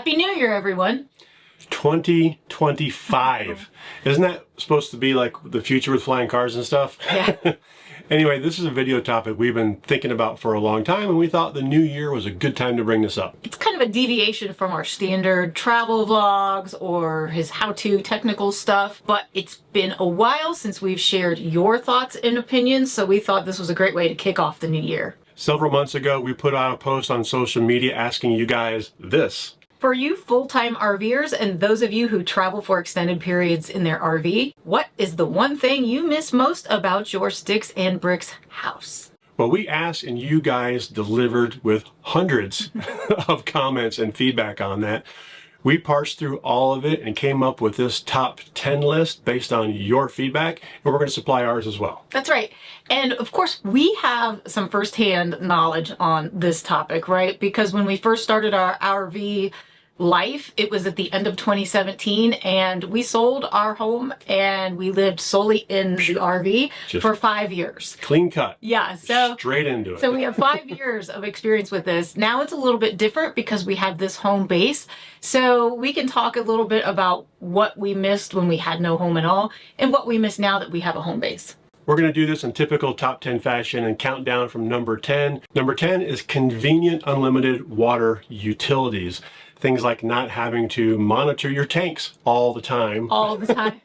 Happy New Year, everyone. 2025. Isn't that supposed to be like the future with flying cars and stuff? Yeah. Anyway, this is a video topic we've been thinking about for a long time, and we thought the new year was a good time to bring this up. It's kind of a deviation from our standard travel vlogs or his how-to technical stuff, but it's been a while since we've shared your thoughts and opinions, so we thought this was a great way to kick off the new year. Several months ago, we put out a post on social media asking you guys this. For you full-time RVers and those of you who travel for extended periods in their RV, what is the one thing you miss most about your Sticks and Bricks house? Well, we asked and you guys delivered with hundreds of comments and feedback on that. We parsed through all of it and came up with this top 10 list based on your feedback, and we're going to supply ours as well. That's right. And of course, we have some firsthand knowledge on this topic, right? Because when we first started our RV life, it was at the end of 2017, and we sold our home and we lived solely in the RV for 5 years. Clean cut. Yeah, so straight into it. So we have 5 years of experience with this. Now it's a little bit different because we have this home base. So we can talk a little bit about what we missed when we had no home at all and what we miss now that we have a home base. We're going to do this in typical top 10 fashion and count down from number 10. Number 10 is convenient unlimited water utilities. Things like not having to monitor your tanks all the time. All the time.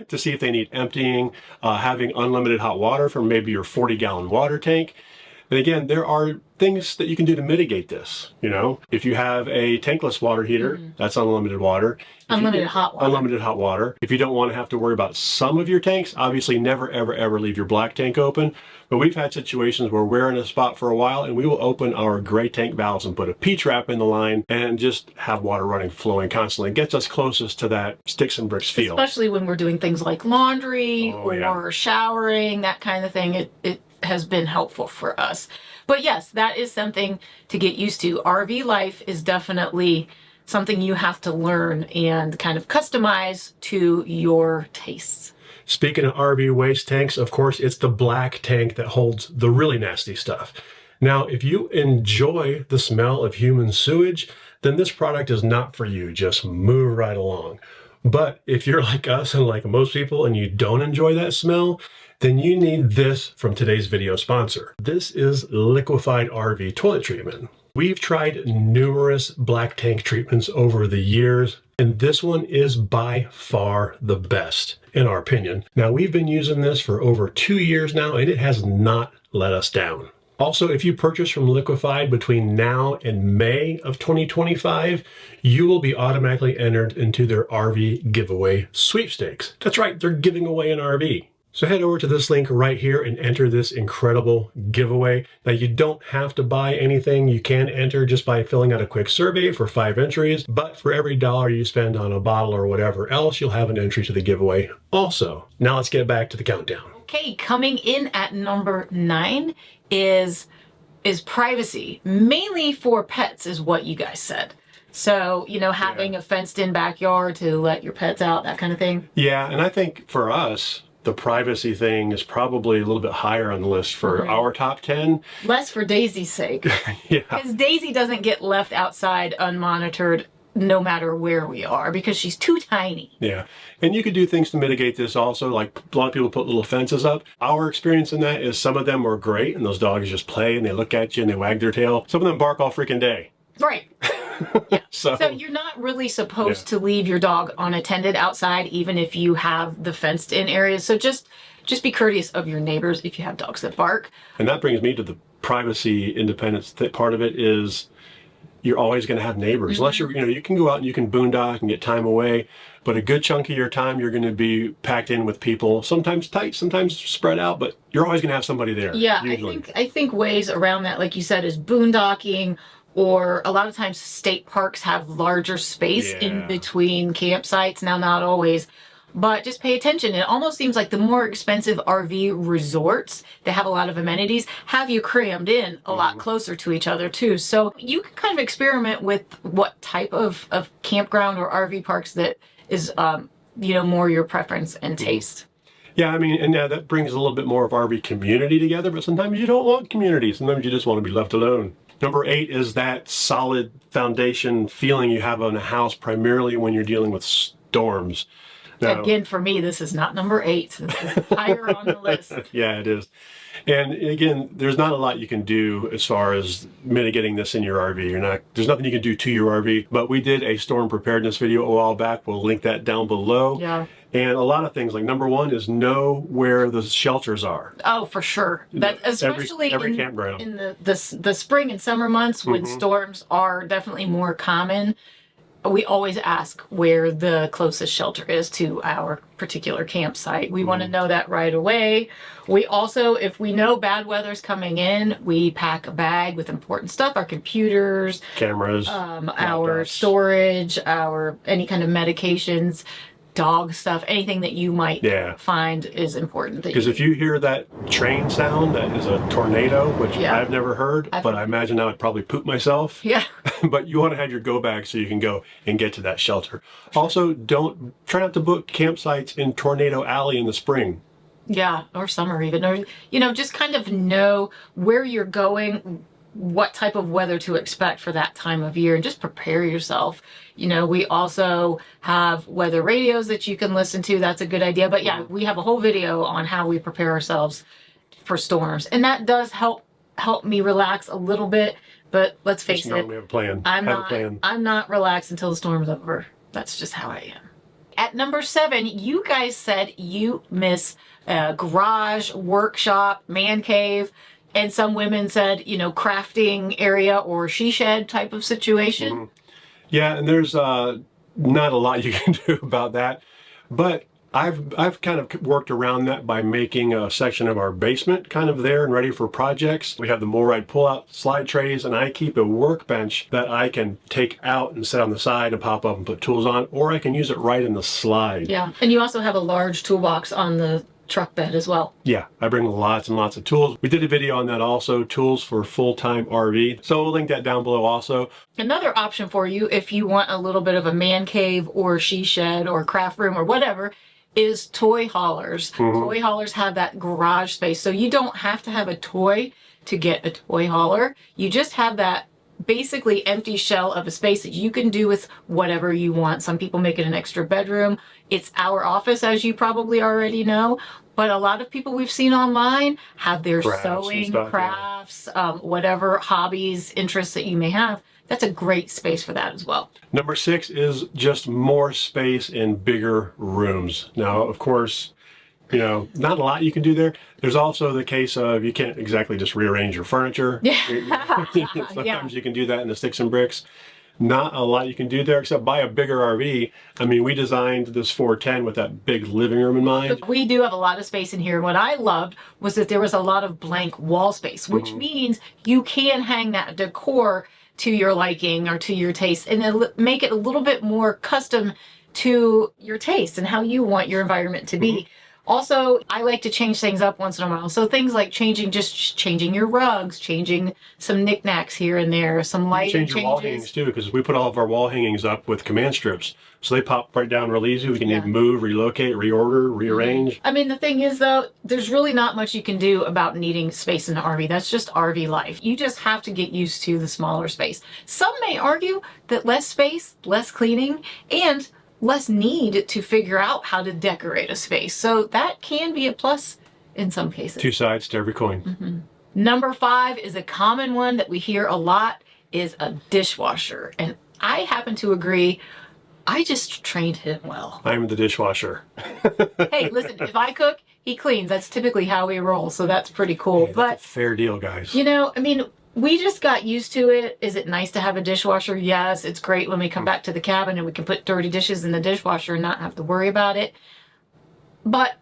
To see if they need emptying, having unlimited hot water from maybe your 40-gallon water tank. And again, there are things that you can do to mitigate this. You know, if you have a tankless water heater, that's unlimited water. Unlimited hot water. Unlimited hot water. If you don't want to have to worry about some of your tanks, obviously never, ever, ever leave your black tank open. But we've had situations where we're in a spot for a while and we will open our gray tank valves and put a P-trap in the line and just have water running, flowing constantly. It gets us closest to that Sticks and Bricks feel. Especially when we're doing things like laundry or showering, that kind of thing. It has been helpful for us. But yes, that is something to get used to. RV life is definitely something you have to learn and kind of customize to your tastes. Speaking of RV waste tanks, of course, it's the black tank that holds the really nasty stuff. Now, if you enjoy the smell of human sewage, then this product is not for you. Just move right along. But if you're like us and like most people and you don't enjoy that smell, then you need this from today's video sponsor. This is liquefied RV toilet treatment. We've tried numerous black tank treatments over the years, and this one is by far the best, in our opinion. Now, we've been using this for over 2 years now, and it has not let us down. Also, if you purchase from Liquefied between now and May of 2025, you will be automatically entered into their RV giveaway sweepstakes. That's right, they're giving away an RV. So head over to this link right here and enter this incredible giveaway. Now, you don't have to buy anything. You can enter just by filling out a quick survey for 5 entries. But for every $1 you spend on a bottle or whatever else, you'll have an entry to the giveaway also. Now let's get back to the countdown. Okay, coming in at number 9 is privacy, mainly for pets is what you guys said. So, you know, having a fenced in backyard to let your pets out, that kind of thing. Yeah, and I think for us, the privacy thing is probably a little bit higher on the list for our top 10. Less for Daisy's sake. Yeah. Because Daisy doesn't get left outside unmonitored no matter where we are because she's too tiny. Yeah. And you could do things to mitigate this also. Like a lot of people put little fences up. Our experience in that is some of them are great and those dogs just play and they look at you and they wag their tail. Some of them bark all freaking day. Right. Yeah. So you're not really supposed to leave your dog unattended outside, even if you have the fenced in areas. So just be courteous of your neighbors if you have dogs that bark. And that brings me to the privacy independence part of it is you're always going to have neighbors. Unless you're, you can go out and you can boondock and get time away. But a good chunk of your time, you're going to be packed in with people, sometimes tight, sometimes spread out, but you're always going to have somebody there. Yeah, I think ways around that, like you said, is boondocking. Or a lot of times state parks have larger space in between campsites. Now, not always, but just pay attention. It almost seems like the more expensive RV resorts that have a lot of amenities have you crammed in a lot closer to each other too. So you can kind of experiment with what type of campground or RV parks that is, more your preference and taste. Yeah, I mean, and that brings a little bit more of RV community together, but sometimes you don't want community. Sometimes you just want to be left alone. Number 8 is that solid foundation feeling you have on a house, primarily when you're dealing with storms. Now, again, for me, this is not number 8. This is higher on the list. Yeah, it is. And again, there's not a lot you can do as far as mitigating this in your RV. There's nothing you can do to your RV, but we did a storm preparedness video a while back. We'll link that down below. Yeah. And a lot of things, like number 1 is know where the shelters are. Oh, for sure. That especially every campground. In the spring and summer months when storms are definitely more common. We always ask where the closest shelter is to our particular campsite. We want to know that right away. We also, if we know bad weather's coming in, we pack a bag with important stuff, our computers, cameras, our storage, any kind of medications, dog stuff, anything that you might find is important. Because if you hear that train sound, that is a tornado, which I've never heard, but I imagine I would probably poop myself. Yeah. But you want to have your go bag so you can go and get to that shelter. Also, try not to book campsites in Tornado Alley in the spring. Yeah, or summer even, or just kind of know where you're going, what type of weather to expect for that time of year, and just prepare yourself. We also have weather radios that you can listen to. That's a good idea. But yeah, we have a whole video on how we prepare ourselves for storms, and that does help me relax a little bit. But let's face it, we have a plan. I'm not relaxed until the storm's over. That's just how I am. At number 7, you guys said you miss a garage, workshop, man cave. And some women said, crafting area or she shed type of situation. Yeah, and there's not a lot you can do about that. But I've kind of worked around that by making a section of our basement kind of there and ready for projects. We have the MORryde pull-out slide trays, and I keep a workbench that I can take out and set on the side and pop up and put tools on, or I can use it right in the slide. Yeah, and you also have a large toolbox on the truck bed as well. Yeah, I bring lots and lots of tools. We did a video on that also, tools for full-time RV. So we'll link that down below also. Another option for you if you want a little bit of a man cave or she shed or craft room or whatever is toy haulers. Toy haulers have that garage space. So you don't have to have a toy to get a toy hauler. You just have that basically empty shell of a space that you can do with whatever you want. Some people make it an extra bedroom. It's our office, as you probably already know, but a lot of people we've seen online have their sewing, crafts, whatever hobbies, interests that you may have. That's a great space for that as well. Number 6 is just more space in bigger rooms. Now, of course, not a lot you can do there. There's also the case of you can't exactly just rearrange your furniture. Yeah. Sometimes you can do that in the sticks and bricks. Not a lot you can do there except buy a bigger RV. I mean, we designed this 410 with that big living room in mind. We do have a lot of space in here. What I loved was that there was a lot of blank wall space, which means you can hang that decor to your liking or to your taste and make it a little bit more custom to your taste and how you want your environment to be. Also, I like to change things up once in a while. So things like changing your rugs, changing some knickknacks here and there, some lighting changes. Change your wall hangings too, because we put all of our wall hangings up with command strips. So they pop right down real easy. We can even move, relocate, reorder, rearrange. I mean, the thing is though, there's really not much you can do about needing space in the RV. That's just RV life. You just have to get used to the smaller space. Some may argue that less space, less cleaning, and less need to figure out how to decorate a space. So that can be a plus in some cases. 2 sides to every coin. Number 5 is a common one that we hear a lot, is a dishwasher. And I happen to agree. I just trained him well. I'm the dishwasher. Hey, listen, if I cook, he cleans. That's typically how we roll. So that's pretty cool. Hey, that's a fair deal, guys. We just got used to it. Is it nice to have a dishwasher? Yes, it's great when we come back to the cabin and we can put dirty dishes in the dishwasher and not have to worry about it. But,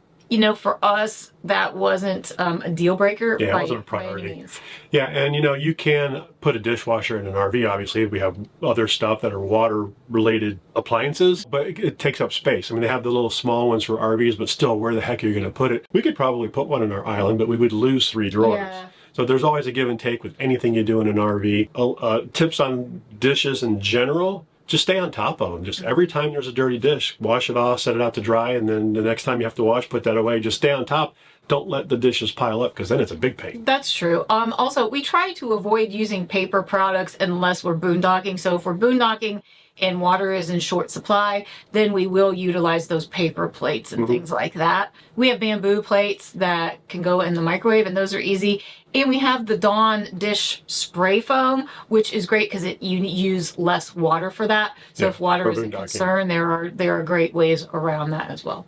for us, that wasn't a deal breaker. Yeah, it wasn't a priority. Yeah, and you can put a dishwasher in an RV, obviously. We have other stuff that are water-related appliances, but it takes up space. I mean, they have the little small ones for RVs, but still, where the heck are you going to put it? We could probably put one in our island, but we would lose 3 drawers. Yeah. So there's always a give and take with anything you do in an RV. Tips on dishes in general, just stay on top of them. Just every time there's a dirty dish, wash it off, set it out to dry, and then the next time you have to wash, put that away. Just stay on top. don't let the dishes pile up because then it's a big pain. That's true. Also, we try to avoid using paper products unless we're boondocking. So if we're boondocking and water is in short supply, then we will utilize those paper plates and things like that. We have bamboo plates that can go in the microwave, and those are easy. And we have the Dawn dish spray foam, which is great because you use less water for that. So if water is a concern, there are great ways around that as well.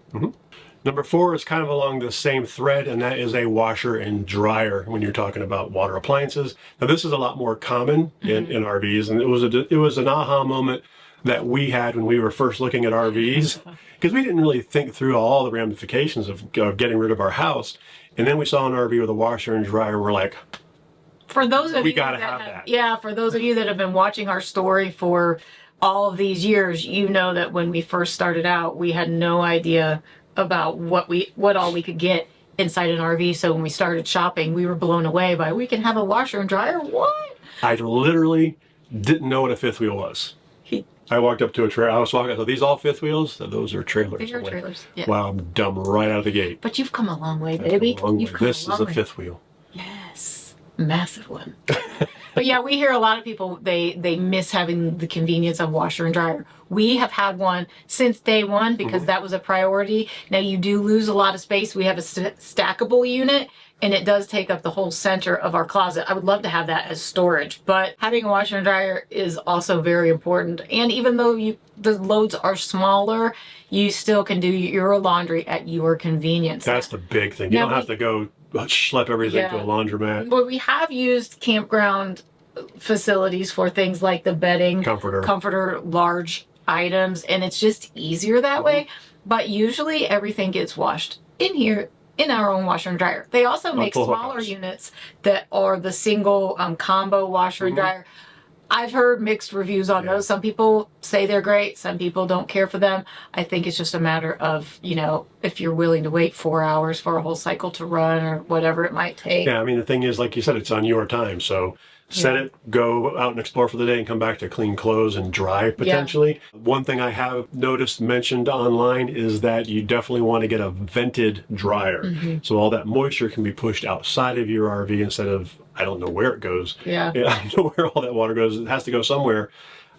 Number 4 is kind of along the same thread, and that is a washer and dryer when you're talking about water appliances. Now, this is a lot more common in RVs, and it was an aha moment that we had when we were first looking at RVs, because we didn't really think through all the ramifications of getting rid of our house. And then we saw an RV with a washer and dryer, and we're like, for those of we you gotta have that. Yeah, for those of you that have been watching our story for all of these years, you know that when we first started out, we had no idea about what all we could get inside an RV. So when we started shopping, we were blown away by, we can have a washer and dryer? What? I literally didn't know what a fifth wheel was. I walked up to a trailer. I was walking. Are these all fifth wheels? Those are trailers. These are trailers. Yeah. Wow, I'm dumb right out of the gate. But you've come a long way, baby. This is a fifth wheel. Yes, massive one. But yeah, we hear a lot of people, they miss having the convenience of washer and dryer. We have had one since day one because that was a priority. Now you do lose a lot of space. We have a stackable unit, and it does take up the whole center of our closet. I would love to have that as storage, but having a washer and dryer is also very important. And even though the loads are smaller, you still can do your laundry at your convenience. That's the big thing. You don't have to go schlep everything to a laundromat. But we have used campground facilities for things like the bedding, comforter, large items, and it's just easier that way. But usually everything gets washed in here in our own washer and dryer. They also make smaller units that are the single combo washer and dryer. I've heard mixed reviews on those. Some people say they're great. Some people don't care for them. I think it's just a matter of, if you're willing to wait 4 hours for a whole cycle to run or whatever it might take. Yeah, I mean, the thing is, like you said, it's on your time. So set it, go out and explore for the day, and come back to clean clothes and dry potentially. One thing I have noticed mentioned online is that you definitely want to get a vented dryer. So all that moisture can be pushed outside of your RV instead of, I don't know where it goes. I don't know where all that water goes. It has to go somewhere.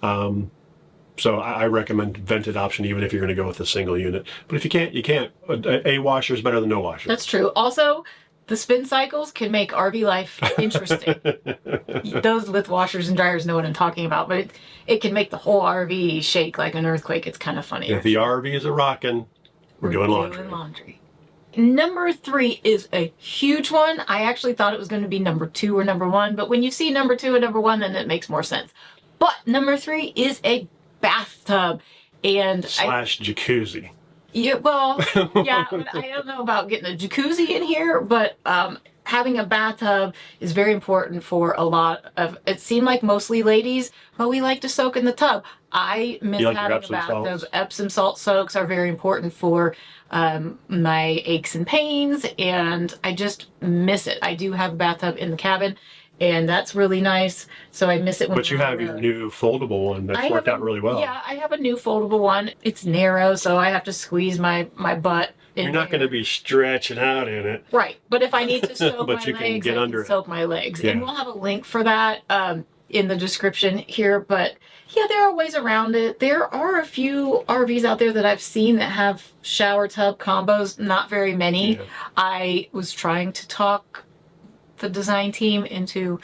So I recommend vented option, even if you're going to go with a single unit. But if you can't, you can't. A washer is better than no washer. That's true. Also, the spin cycles can make RV life interesting. Those with washers and dryers know what I'm talking about, but it can make the whole RV shake like an earthquake. It's kind of funny. If the RV is a rockin', we're doing laundry. Number 3 is a huge one. I actually thought it was going to be number 2 or number 1, but when you see number 2 and number 1, then it makes more sense. But number 3 is a bathtub and /jacuzzi. Yeah, well, yeah, I don't know about getting a jacuzzi in here, but having a bathtub is very important for a lot of, it seemed like mostly ladies, but we like to soak in the tub. I miss having a bathtub. Epsom salt soaks are very important for my aches and pains, and I just miss it. I do have a bathtub in the cabin, and that's really nice. So I miss it when. But you have your new foldable one that's worked out really well. Yeah, I have a new foldable one. It's narrow, so I have to squeeze my butt in. You're not going to be stretching out in it. Right, but if I need to soak my but you legs, can get under soak my legs. Yeah. And we'll have a link for that in the description here. But yeah, there are ways around it. There are a few RVs out there that I've seen that have shower tub combos, not very many. Yeah. I was trying to talk the design team into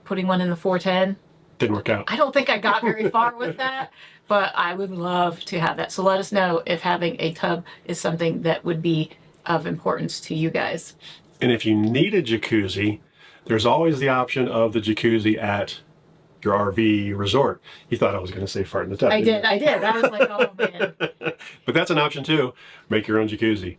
putting one in the 410. Didn't work out. I don't think I got very far with that, but I would love to have that. So let us know if having a tub is something that would be of importance to you guys. And if you need a jacuzzi, there's always the option of the jacuzzi at your RV resort. You thought I was going to say fart in the tub. I did. I was like, oh man. But that's an option too. Make your own jacuzzi.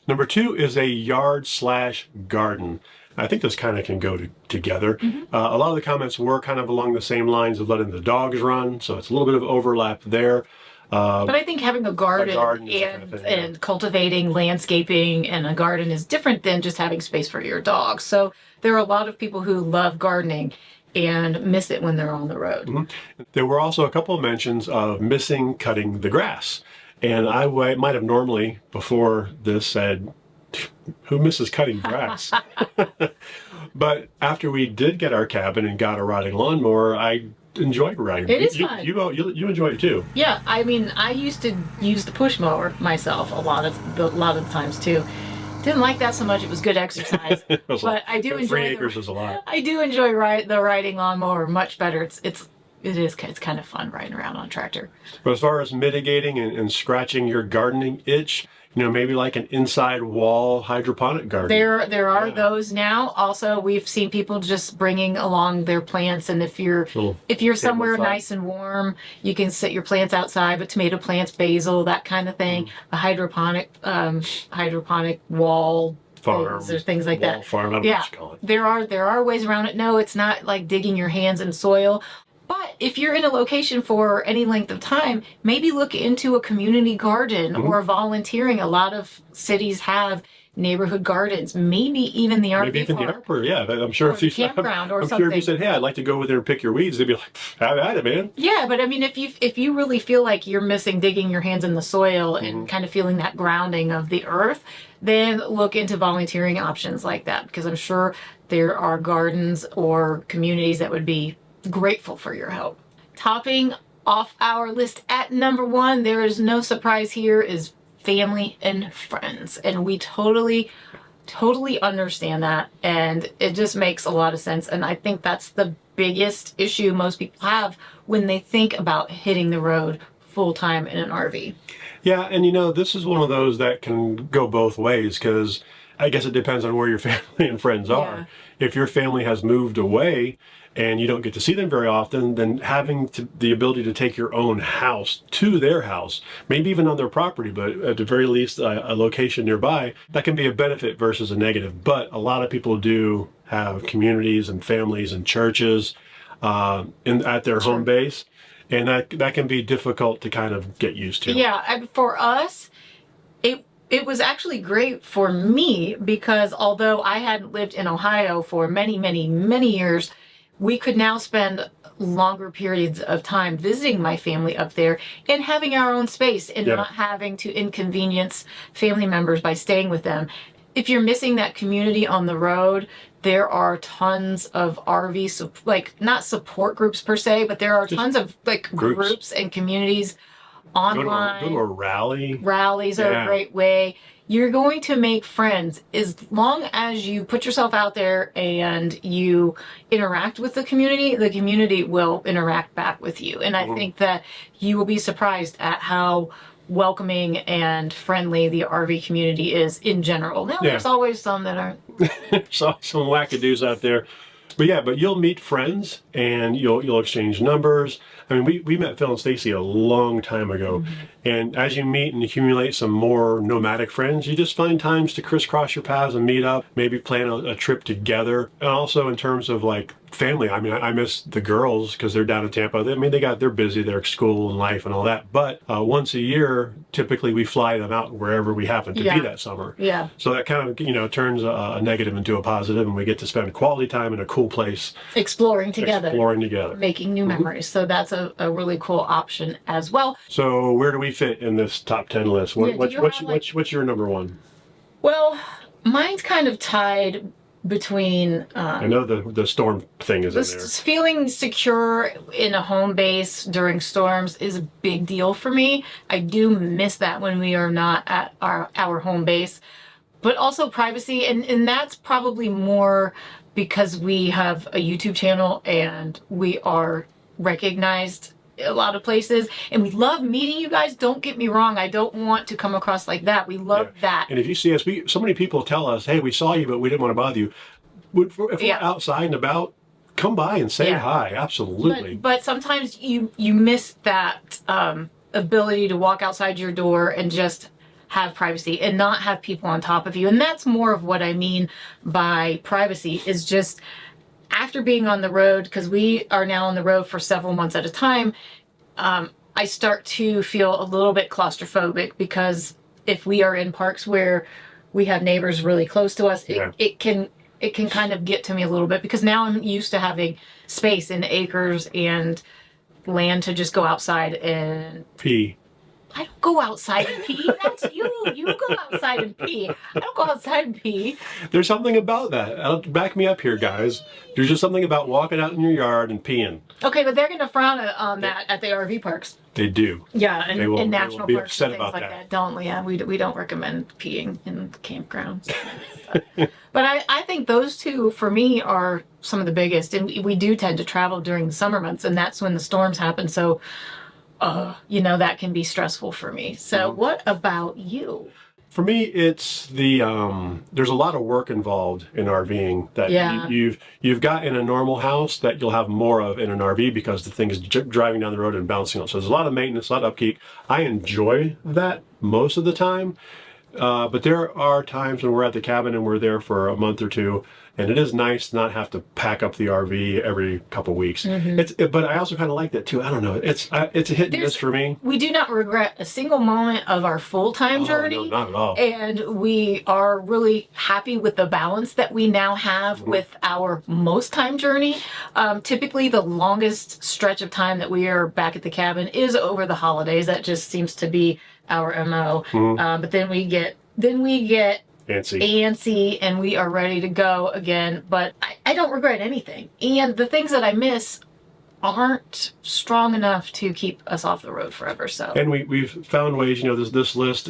Number 2 is a yard/garden. I think this kind of can go together. A lot of the comments were kind of along the same lines of letting the dogs run, so it's a little bit of overlap there. But I think having a garden and cultivating, landscaping, and a garden is different than just having space for your dog. So there are a lot of people who love gardening and miss it when they're on the road. There were also a couple of mentions of missing cutting the grass. And I might have normally, before this, said, who misses cutting grass? But after we did get our cabin and got a riding lawnmower, I enjoyed riding. It is fun. You enjoy it too. Yeah, I mean, I used to use the push mower myself a lot of the times too. Didn't like that so much. It was good exercise, but I do enjoy 3 acres is a lot. I do enjoy the riding lawnmower much better. It's kind of fun riding around on a tractor. But as far as mitigating and scratching your gardening itch, maybe like an inside wall hydroponic garden. There are those now. Also, we've seen people just bringing along their plants, and if you're somewhere nice and warm, you can set your plants outside. But tomato plants, basil, that kind of thing. A hydroponic wall farm or things like that. Farm, I don't know what you call it. There are ways around it. No, it's not like digging your hands in soil. But if you're in a location for any length of time, maybe look into a community garden or volunteering. A lot of cities have neighborhood gardens, maybe even the RV Maybe even park. the RVer, yeah. I'm sure if you campground or I'm something. sure if you said, "Hey, I'd like to go over there and pick your weeds," they'd be like, "Have at it, man." Yeah, but I mean, if you really feel like you're missing digging your hands in the soil and kind of feeling that grounding of the earth, then look into volunteering options like that, because I'm sure there are gardens or communities that would be grateful for your help. Topping off our list at number 1, there is no surprise here, is family and friends. And we totally understand that. And it just makes a lot of sense. And I think that's the biggest issue most people have when they think about hitting the road full time in an RV. Yeah, and this is one of those that can go both ways, because I guess it depends on where your family and friends are. Yeah. If your family has moved away and you don't get to see them very often, then having the ability to take your own house to their house, maybe even on their property, but at the very least a location nearby, that can be a benefit versus a negative. But a lot of people do have communities and families and churches at their home base, and that can be difficult to kind of get used to. Yeah, and for us, it was actually great for me, because although I hadn't lived in Ohio for many, many, many years, we could now spend longer periods of time visiting my family up there and having our own space and not having to inconvenience family members by staying with them. If you're missing that community on the road, there are tons of RV, not support groups per se, but there are tons of groups and communities online. Go to a rally. Rallies are a great way. You're going to make friends as long as you put yourself out there and you interact with the community will interact back with you. And I think that you will be surprised at how welcoming and friendly the RV community is in general. Now, there's always some that aren't. Some wackadoos out there. But you'll meet friends and you'll exchange numbers. I mean, we met Phil and Stacy a long time ago, and as you meet and accumulate some more nomadic friends, you just find times to crisscross your paths and meet up, maybe plan a trip together. And also in terms of family, I mean, I miss the girls because they're down in Tampa. They're busy, their school and life and all that. But once a year, typically we fly them out wherever we happen to be that summer. Yeah. So that kind of turns a negative into a positive, and we get to spend quality time in a cool place. Exploring together. Making new memories. So that's a really cool option as well. So where do we fit in this top 10 list? What's your number 1? Well, mine's kind of tied between I know the storm thing is in there. Feeling secure in a home base during storms is a big deal for me. I do miss that when we are not at our home base. But also privacy, and that's probably more because we have a YouTube channel and we are recognized a lot of places, and we love meeting you guys. Don't get me wrong, I don't want to come across like that. We love that. And if you see us, so many people tell us, "Hey, we saw you, but we didn't want to bother you." If we're outside and about, come by and say hi. Absolutely. But sometimes you miss that ability to walk outside your door and just have privacy and not have people on top of you. And that's more of what I mean by privacy, is just after being on the road, because we are now on the road for several months at a time, I start to feel a little bit claustrophobic, because if we are in parks where we have neighbors really close to us, it can kind of get to me a little bit, because now I'm used to having space and acres and land to just go outside and pee. I don't go outside and pee. That's you. You go outside and pee. I don't go outside and pee. There's something about that. Back me up here, guys. There's just something about walking out in your yard and peeing. Okay, but they're going to frown on that at the RV parks. They do. Yeah, and in national they will be parks upset and things about like that. Don't, yeah, we don't recommend peeing in campgrounds. But I think those two, for me, are some of the biggest. And we do tend to travel during the summer months, and that's when the storms happen. So, you know, that can be stressful for me. So what about you? For me, it's the there's a lot of work involved in RVing that you've got in a normal house that you'll have more of in an RV because the thing is driving down the road and bouncing on. So there's a lot of maintenance, a lot of upkeep. I enjoy that most of the time, but there are times when we're at the cabin and we're there for a month or two, and it is nice to not have to pack up the RV every couple weeks. But I also kind of like that too. I don't know. It's a hit and miss for me. We do not regret a single moment of our full-time journey. No, not at all. And we are really happy with the balance that we now have with our most time journey. Typically, the longest stretch of time that we are back at the cabin is over the holidays. That just seems to be our MO. But then we get antsy and we are ready to go again. But I don't regret anything. And the things that I miss aren't strong enough to keep us off the road forever. So, and we've found ways, you know, this list,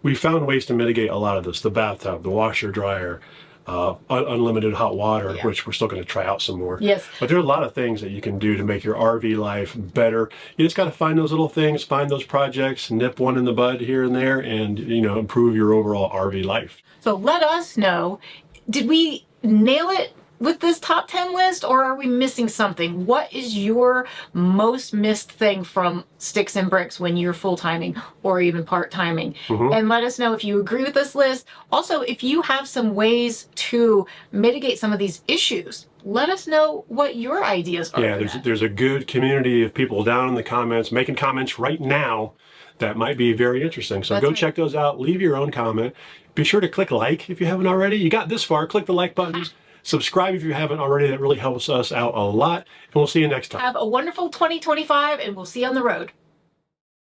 we found ways to mitigate a lot of this. The bathtub, the washer dryer, unlimited hot water, which we're still going to try out some more. Yes. But there are a lot of things that you can do to make your RV life better. You just got to find those little things, find those projects, nip one in the bud here and there, and, you know, improve your overall RV life. So let us know, did we nail it with this top 10 list, or are we missing something? What is your most missed thing from Sticks and Bricks when you're full-timing or even part-timing? And let us know if you agree with this list. Also, if you have some ways to mitigate some of these issues, let us know what your ideas are. Yeah, there's a good community of people down in the comments making comments right now that might be very interesting. So go check those out. Leave your own comment. Be sure to click like if you haven't already. You got this far, click the like button. Subscribe if you haven't already. That really helps us out a lot. And we'll see you next time. Have a wonderful 2025, and we'll see you on the road.